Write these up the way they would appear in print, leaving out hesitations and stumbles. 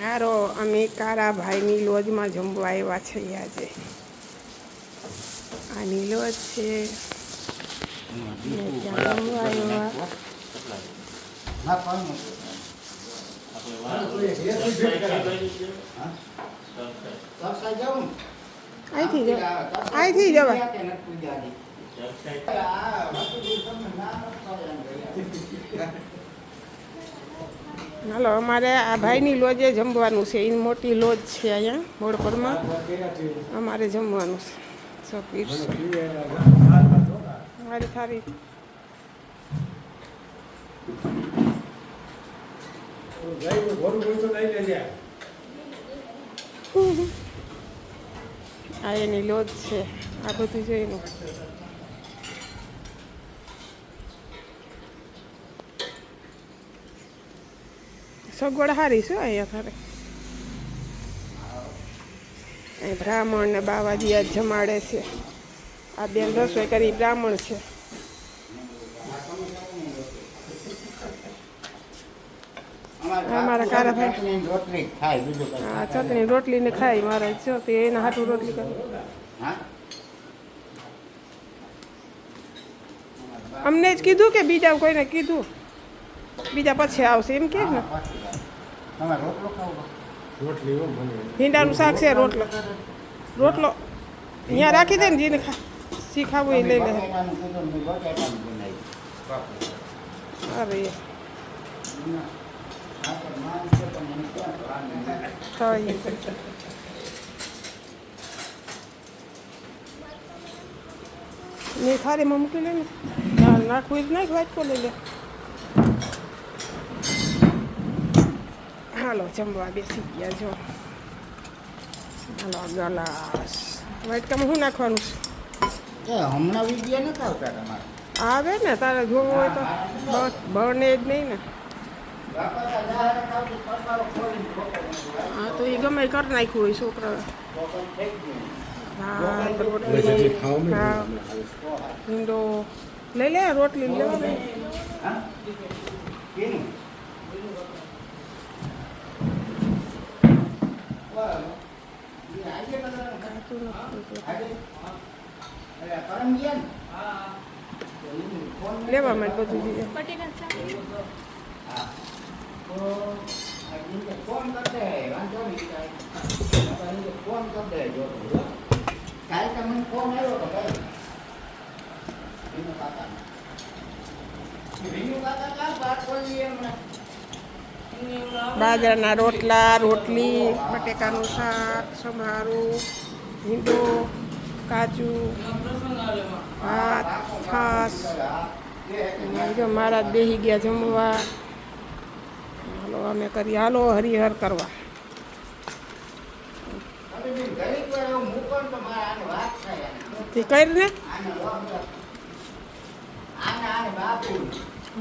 હારો અમે કારાભાઈની લોજમાં જમવા આવ્યા છીએ આજે. આની લોજ છે. જમવા આવ્યા. અહીંથી જવાય. હાલો, અમારે આ ભાઈની લોજે જમવાનું છે. એની મોટી લોજ છે અહીંયા મોડપરમાં. અમારે જમવાનું છે. સારી સારી. આ એની લોજ છે. આ બધું જોઈને સગવડ સારી છે અહીંયા તારે. અહીં બ્રાહ્મણ ને બાવાજી આજ જમાડે છે. આ બેન રસોઈ કરી બ્રાહ્મણ છે. મારા કારાભાઈ હા ચટણી રોટલી ને ખાય. મારે જો તે એના હાથું રોટલી કરી. અમને જ કીધું કે બીજા કોઈને કીધું? બીજા પછી આવશે એમ કે ને. ભીંડાનું શાક છે. રોટલો અહીંયા રાખી દે ને. જેને શીખાવું એ લઈ લે. અરે નહીં થાળીમાં મૂકી લે ને. નાખવું જ નાખ. વાટકો લઈ લે. હાલો જમવા બેસી ગયા. જો હાલો ગલાસ. વાટકામાં શું નાખવાનું છે? હમણાં વિદ્યા નથી આવતા તમારે. આવે ને તારે જોવું હોય તો. બને જ નહીં ને. હા તો એ ગમે કરી નાખ્યું હોય છોકરા. હા ભીંડો લઈ લે. રોટલી લેવાની. લેવા માટે બધું જોઈએ. બાજરાના રોટલા, રોટલી, બટેકાનું શાક, સંભારું, ભીંડો, કાચું, ભાત, છાશ. જો મારા બેસી ગયા જમવા. હાલો અમે કરીએ. હાલો હરિહર કરવા. કરીને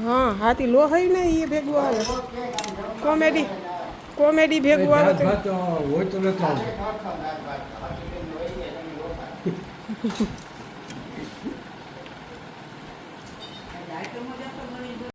હા હાથી લો હોય ને એ ભેગું આવે. કોમેડી ભેગું આવે તો